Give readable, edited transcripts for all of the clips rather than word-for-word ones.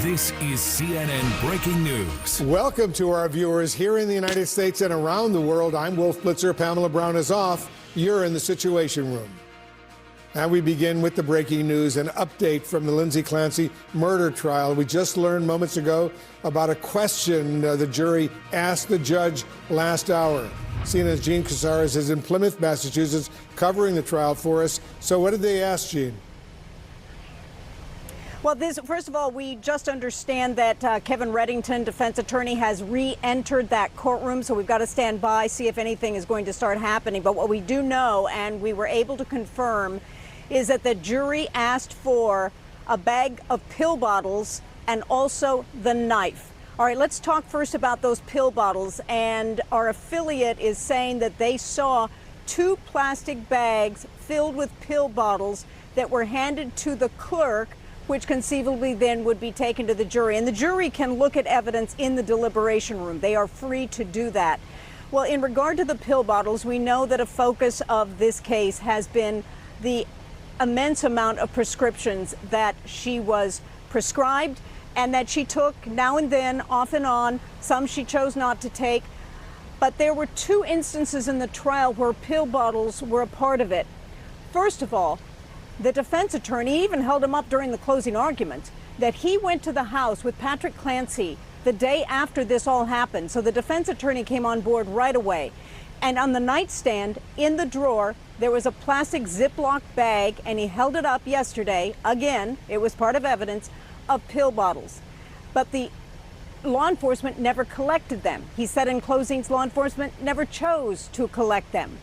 This is CNN Breaking News. Welcome to our viewers here in the United States and around the world. I'm Wolf Blitzer. Pamela Brown is off. You're in the Situation Room. And we begin with the breaking news, an update from the Lindsay Clancy murder trial. We just learned moments ago about a question the jury asked the judge last hour. CNN's Jean Casares is in Plymouth, Massachusetts, covering the trial for us. So what did they ask, Jean? Well, first of all, we just understand that Kevin Reddington, defense attorney, has re-entered that courtroom. So we've got to stand by, see if anything is going to start happening. But what we do know, and we were able to confirm, is that the jury asked for a bag of pill bottles and also the knife. All right, let's talk first about those pill bottles. And our affiliate is saying that they saw 2 plastic bags filled with pill bottles that were handed to the clerk, which conceivably then would be taken to the jury. And the jury can look at evidence in the deliberation room. They are free to do that. Well, in regard to the pill bottles, we know that a focus of this case has been the immense amount of prescriptions that she was prescribed and that she took now and then, off and on. Some she chose not to take. But there were 2 instances in the trial where pill bottles were a part of it. First of all, the defense attorney even held him up during the closing argument that he went to the house with Patrick Clancy the day after this all happened. So the defense attorney came on board right away. And on the nightstand in the drawer, there was a plastic Ziploc bag, and he held it up yesterday. Again, it was part of evidence of pill bottles. But the law enforcement never collected them. He said in closings, law enforcement never chose to collect them.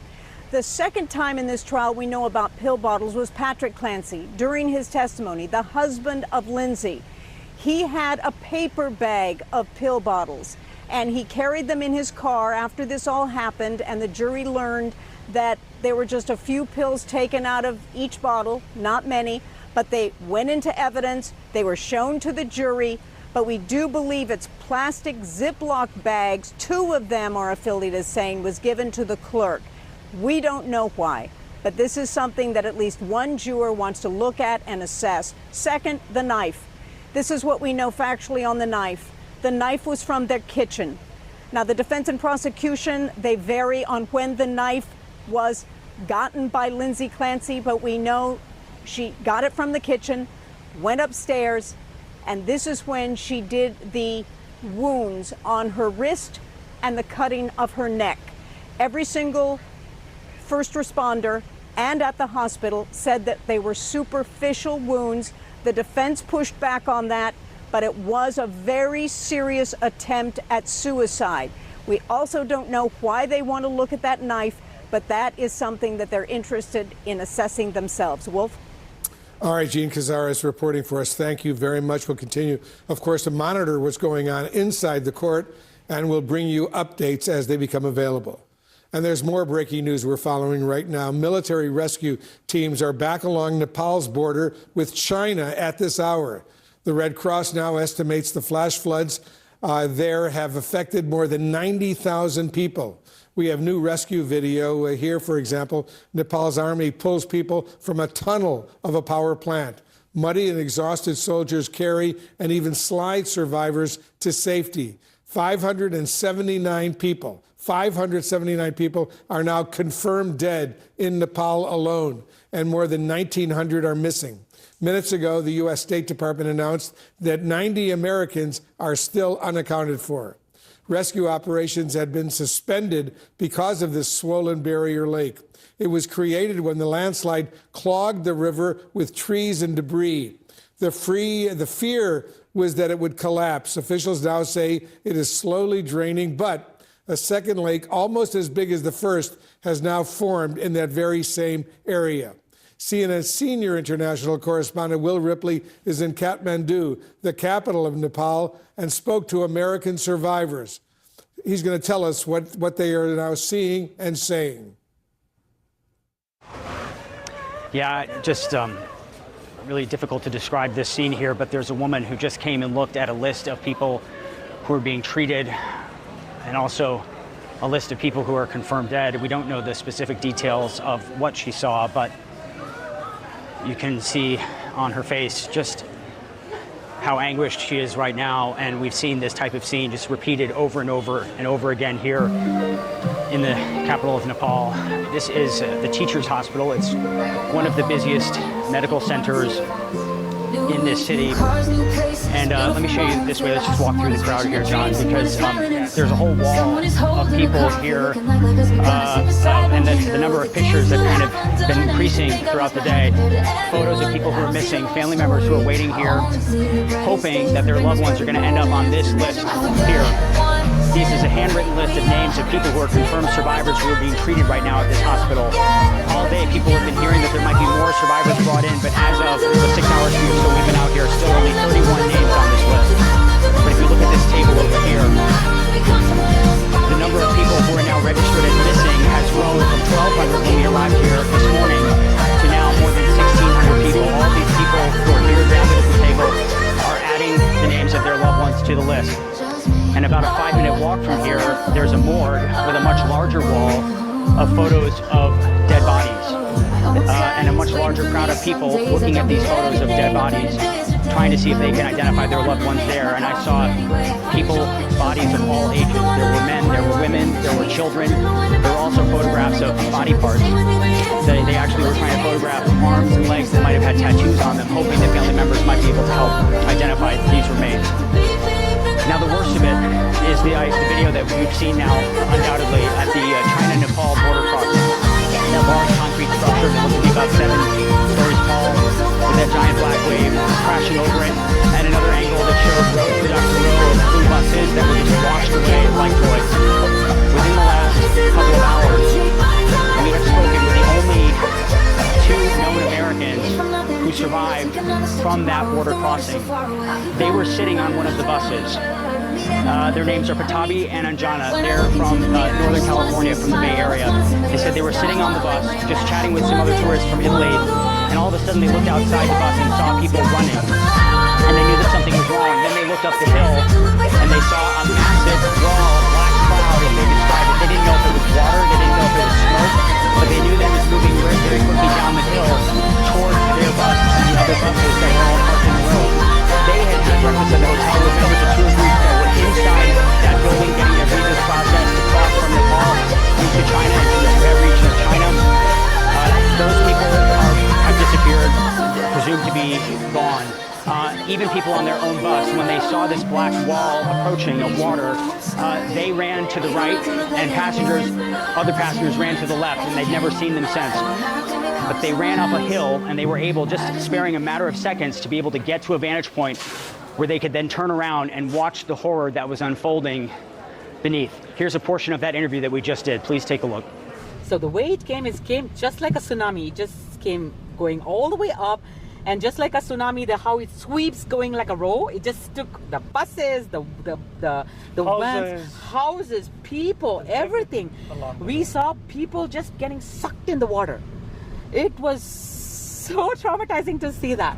The second time in this trial we know about pill bottles was Patrick Clancy. During his testimony, the husband of Lindsay, he had a paper bag of pill bottles, and he carried them in his car after this all happened, and the jury learned that there were just a few pills taken out of each bottle, not many, but they went into evidence. They were shown to the jury, but we do believe it's plastic Ziploc bags. 2 of them, our affiliate is saying, was given to the clerk. We don't know why, but this is something that at least one juror wants to look at and assess. Second, the knife. This is what we know factually on the knife. The knife was from their kitchen. Now, the defense and prosecution, they vary on when the knife was gotten by Lindsay Clancy, but we know she got it from the kitchen, went upstairs, and this is when she did the wounds on her wrist and the cutting of her neck. Every single first responder and at the hospital said that they were superficial wounds. The defense pushed back on that, but it was a very serious attempt at suicide. We also don't know why they want to look at that knife, but that is something that they're interested in assessing themselves. Wolf? All right, Jean Casares reporting for us. Thank you very much. We'll continue, of course, to monitor what's going on inside the court, and we'll bring you updates as they become available. And there's more breaking news we're following right now. Military rescue teams are back along Nepal's border with China at this hour. The Red Cross now estimates the flash floods there have affected more than 90,000 people. We have new rescue video here, for example. Nepal's army pulls people from a tunnel of a power plant. Muddy and exhausted soldiers carry and even slide survivors to safety. 579 people are now confirmed dead in Nepal alone, and more than 1,900 are missing. Minutes ago, the U.S. State Department announced that 90 Americans are still unaccounted for. Rescue operations had been suspended because of this swollen barrier lake. It was created when the landslide clogged the river with trees and debris. The fear was that it would collapse. Officials now say it is slowly draining, but a second lake, almost as big as the first, has now formed in that very same area. CNN's senior international correspondent Will Ripley is in Kathmandu, the capital of Nepal, and spoke to American survivors. He's going to tell us what they are now seeing and saying. Yeah, just really difficult to describe this scene here, but there's a woman who just came and looked at a list of people who are being treated and also a list of people who are confirmed dead. We don't know the specific details of what she saw, but you can see on her face just how anguished she is right now, and we've seen this type of scene just repeated over and over and over again here in the capital of Nepal. This is the Teachers Hospital. It's one of the busiest medical centers in this city. And let me show you this way. Let's just walk through the crowd here, John, because there's a whole wall of people here, and the number of pictures have kind of been increasing throughout the day. Photos of people who are missing, family members who are waiting here, hoping that their loved ones are going to end up on this list here. This is a handwritten list of names of people who are confirmed survivors who are being treated right now at this hospital. All day, people have been hearing that there might be more survivors brought in, but as of the 6 hours or so we've been out here, still only 31 names on this list. But if you look at this table over here, the number of people who are now registered as missing has grown from 1,200 when we arrived here this morning to now more than 1,600 people. All these people who are here gathered at the table are adding the names of their loved ones to the list. And about a 5-minute walk from here, there's a morgue with a much larger wall of photos of dead bodies. And a much larger crowd of people looking at these photos of dead bodies, trying to see if they can identify their loved ones there. And I saw people, bodies of all ages. There were men, there were women, there were children. There were also photographs of body parts. They actually were trying to photograph arms and legs that might have had tattoos on them, hoping that family members might be able to help identify these remains. Now, the worst of it is the video that we've seen now, undoubtedly, at the China-Nepal border crossing. That large concrete structure that looks to be about 7 stories tall, with that giant black wave crashing over it, and another angle that shows row after row of blue buses that were just washed away like toys. Within the last couple of hours, we have spoken with the only 2 known Americans who survived from that border crossing. They were sitting on one of the buses. Their names are Patabi and Anjana. They're from Northern California, from the Bay Area. They said they were sitting on the bus, just chatting with some other tourists from Italy, and all of a sudden they looked outside the bus and saw people running. And they knew that something was wrong. Then they looked up the hill, and they saw a massive wall, black cloud, as they described it. They didn't know if it was water, they didn't know if it was smoke, but they knew that it was moving very, very quickly down the hill towards their bus and the other buses that were all parked in the road. They had had breakfast at the hotel with members of 2 groups that were inside that building getting their visas processed to cross from Nepal into China, into the Tibet region of China. Those people have disappeared, presumed to be gone. Even people on their own bus, when they saw this black wall approaching of water, they ran to the right, and other passengers ran to the left, and they'd never seen them since. But they ran up a hill, and they were able, just sparing a matter of seconds, to be able to get to a vantage point where they could then turn around and watch the horror that was unfolding beneath. Here's a portion of that interview that we just did. Please take a look. So the way it came just like a tsunami. It just came going all the way up. And just like a tsunami, how it sweeps going like a row, it just took the buses, the vans, houses, people, everything. We saw people just getting sucked in the water. It was so traumatizing to see that.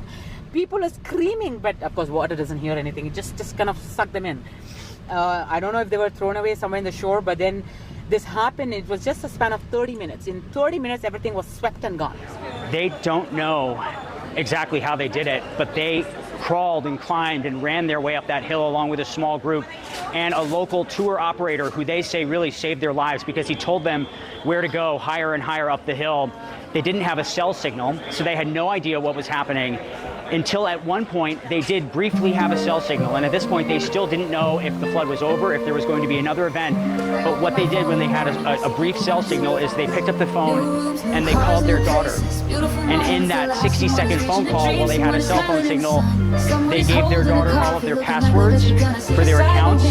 People are screaming, but of course water doesn't hear anything. It just kind of sucked them in. I don't know if they were thrown away somewhere in the shore, but then this happened. It was just a span of 30 minutes. In 30 minutes, everything was swept and gone. They don't know exactly how they did it, but they crawled and climbed and ran their way up that hill along with a small group and a local tour operator who they say really saved their lives because he told them where to go higher and higher up the hill. They didn't have a cell signal, so they had no idea what was happening until at one point they did briefly have a cell signal. And at this point, they still didn't know if the flood was over, if there was going to be another event. But what they did when they had a brief cell signal is they picked up the phone and they called their daughter. And in that 60-second phone call, while they had a cell phone signal, they gave their daughter all of their passwords for their accounts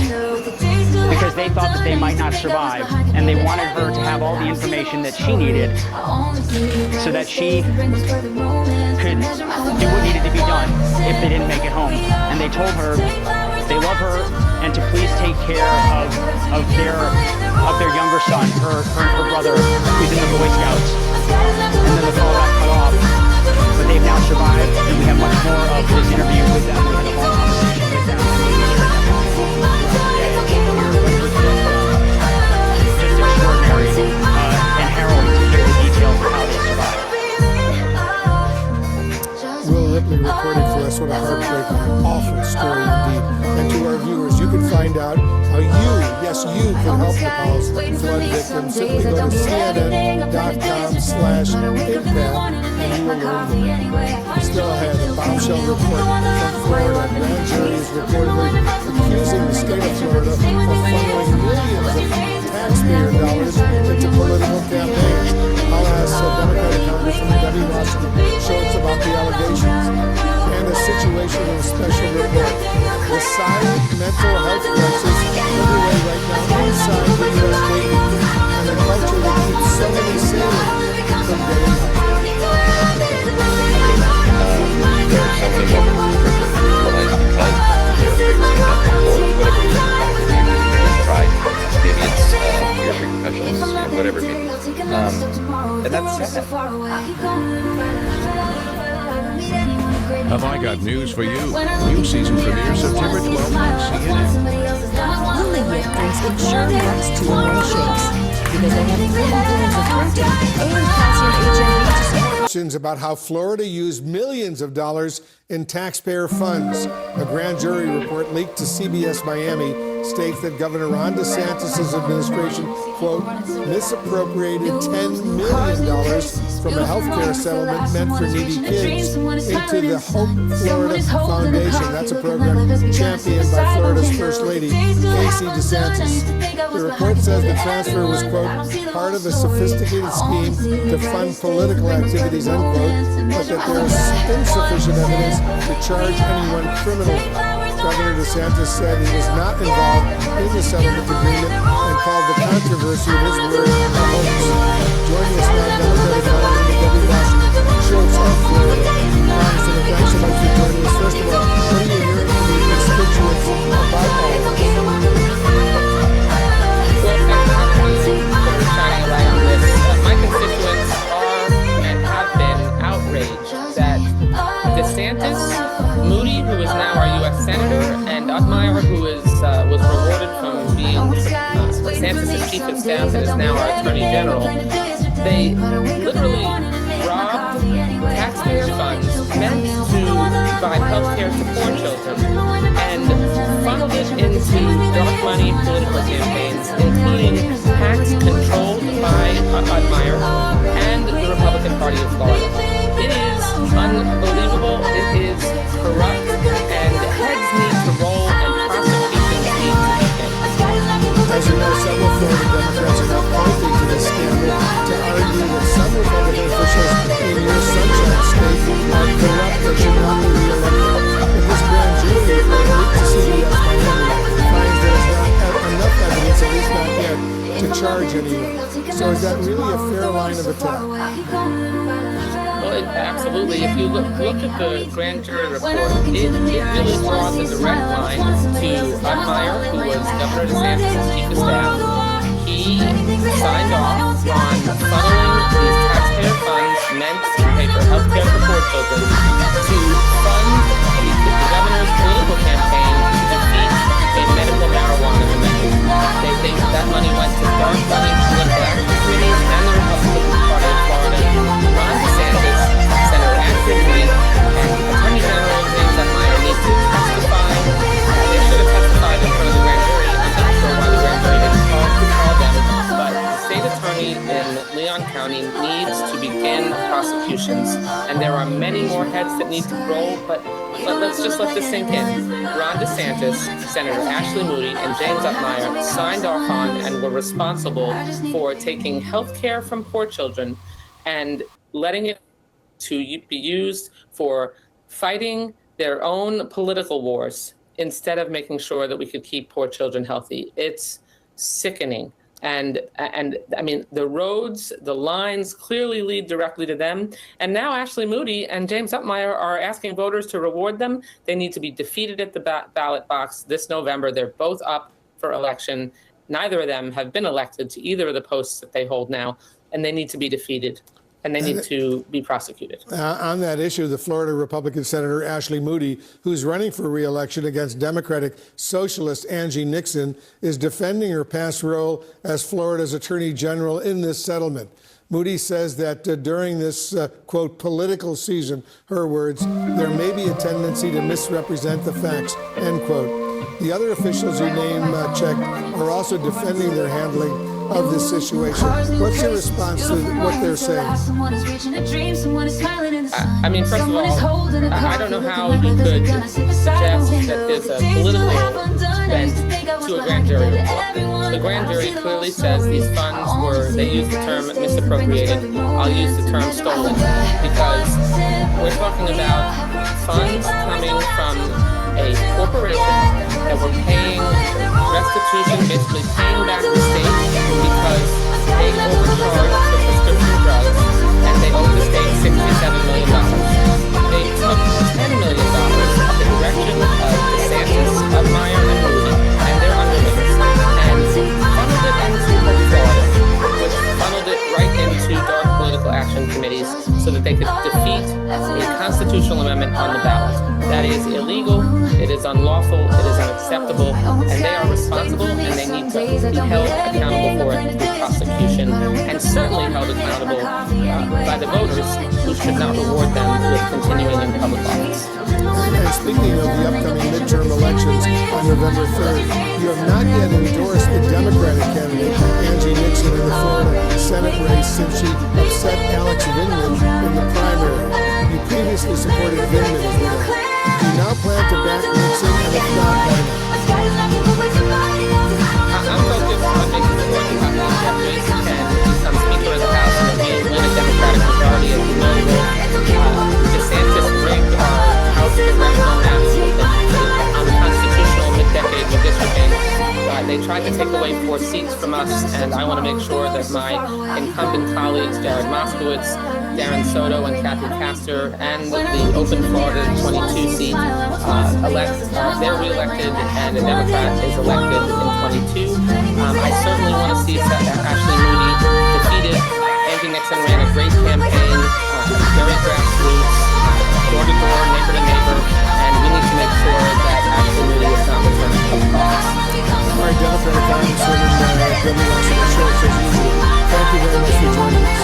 because they thought that they might not survive. And they wanted her to have all the information that she needed so that she could do what needed to be done if they didn't make it home. And they told her they love her and to please take care of their younger son, her brother, who's in the Boy Scouts. And then the call got cut off. But they've now survived, and we have much more of this interview with them. We had a long conversation with them. Just extraordinary and harrowing to hear the details of how they survived. Will Ripley reporting for us. What a heartbreaking, awful story. find out how you, yes, you can help Nepal's flood victims. Simply go to CNN.com/impact and you will learn more. Still ahead, a bombshell report from Florida. Grand jury is reportedly accusing the state of Florida of funneling millions of taxpayer dollars into political campaigns. I'll ask Democratic Congressman Debbie Schultz about the allegations and a situation in a special report. The silent mental health crisis underway right now inside the U.S. Navy and the culture that keeps so many sailors from getting out. Whatever it may be. And that's sad. Have I got news for you? New season premieres September 12th on CNN. Hollywood thinks insuring rights to away shakes because they have millions of protein and calcium HIV to support. About how Florida used millions of dollars in taxpayer funds. A grand jury report leaked to CBS Miami states that Governor Ron DeSantis' administration, quote, misappropriated $10 million from a health care settlement meant for needy kids into the Hope Florida Foundation. That's a program championed by Florida's First Lady, Casey DeSantis. The report says the transfer was, quote, part of a sophisticated scheme to fund political activities, unquote, but that there is insufficient evidence to charge anyone criminally. Governor DeSantis said he was not involved in the settlement agreement and called the controversy of his word a hoax. Joining us now, Democratic Congressman Debbie Schultz of Florida. Congressman, thanks so much for joining us. First of all, what are you hearing from your constituents about all of this? My constituents are and have been outraged that DeSantis, Moody, who is now our U.S. Senator, and Otmire, who was rewarded from being DeSantis' chief of staff and is now our Attorney General, they literally robbed taxpayer funds meant to provide health care to poor children and funneled it into dark money political campaigns, including PACs controlled by Otmire and the Republican Party of Florida. It is unbelievable. It is corrupt, and heads need to roll and prosecutions need to begin. As you know, several Florida Democrats are now pointing to this scandal to argue that some Republican officials in your Sunshine State are corrupt or should not be reelected. But this grand jury report leaked to CBS Miami finds there is not enough evidence, at least not yet, to charge anyone. So is that really a fair line of attack? Well, absolutely. If you look at the grand jury report, it really draws a direct line to Otmire, who was Governor DeSantis' chief of staff. He signed off on funneling these taxpayer funds meant to pay for health care for poor children to fund the governor's political campaign to defeat a medical marijuana amendment. That money went to dark money political activities and the Republican Party of Florida. Ron DeSantis, Senator Ashton Lee, and Attorney General James Otmire need to testify. They should have testified in front of the grand jury. I'm not sure why the grand jury didn't call them, but the state attorney in Leon County needs to begin prosecutions, and there are many more heads that need to roll, but let's just let this sink in. Ron DeSantis, Senator Ashley Moody, and James Otmire signed off on and were responsible for taking health care from poor children and letting it to be used for fighting their own political wars instead of making sure that we could keep poor children healthy. It's sickening. And I mean, the roads, the lines clearly lead directly to them. And now Ashley Moody and James Otmire are asking voters to reward them. They need to be defeated at the ballot box this November. They're both up for election. Neither of them have been elected to either of the posts that they hold now, and they need to be defeated. And they need to be prosecuted. On that issue, the Florida Republican Senator Ashley Moody, who's running for re-election against Democratic Socialist Angie Nixon, is defending her past role as Florida's Attorney General in this settlement. Moody says that during this, quote, political season, her words, there may be a tendency to misrepresent the facts, end quote. The other officials you name checked are also defending their handling of this situation. What's your response to what they're saying? I mean, first of all, I don't know how you could suggest that there's a political bent to a grand jury report. The grand jury clearly says these funds were, they used the term misappropriated. I'll use the term stolen because we're talking about funds coming from a corporation that were paying restitution, basically paying back the state because they overcharged for prescription drugs and they owed the state $67 million. They took $10 million of the direction of DeSantis, Meyer, and Moody and their underlings and funneled it into fraud, which funneled it right into dark political action committees so that they could defeat a constitutional amendment on the ballot. That is illegal, it is unlawful, it is unacceptable, and they are responsible and they need to be held accountable for it through prosecution and certainly held accountable by the voters who should not reward them with continuing in public office. And speaking of the upcoming midterm elections on November 3rd, you have not yet endorsed the Democratic candidate, Angie Nixon, in the Florida Senate race since she upset Alex Vindman in the primary. You previously supported Vindman as well. Do you now plan to back Nixon, and if not, why not? I'm focused on making sure that Jeff Jason can become Speaker of the House and win a Democratic majority. As you know, DeSantis rigged our House congressional maps on the constitutional mid-decade redistricting. They tried to take away 4 seats from us, and I want to make sure that my incumbent colleagues, Jared Moskowitz, Darren Soto, and Kathy Castor, and the open Florida 22 seat they're re-elected, and a Democrat is elected in 22. I certainly want to see Ashley Moody defeated. Angie Nixon ran a great campaign, very grassroots, door-to-door, neighbor-to-neighbor, and we need to make sure that Ashley Moody is not returning to the office. All right, Democratic Congresswoman Debbie Wasserman Schultz, as usual. Thank you very much for joining us.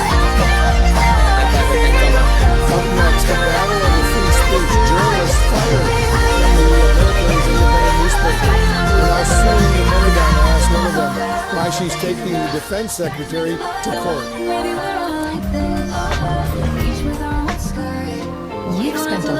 Up next, a battle over free speech. Journalists fired from the Americans Independent newspaper. We're now suing the Pentagon. I asked one of them why she's taking the defense secretary to court. You've spent a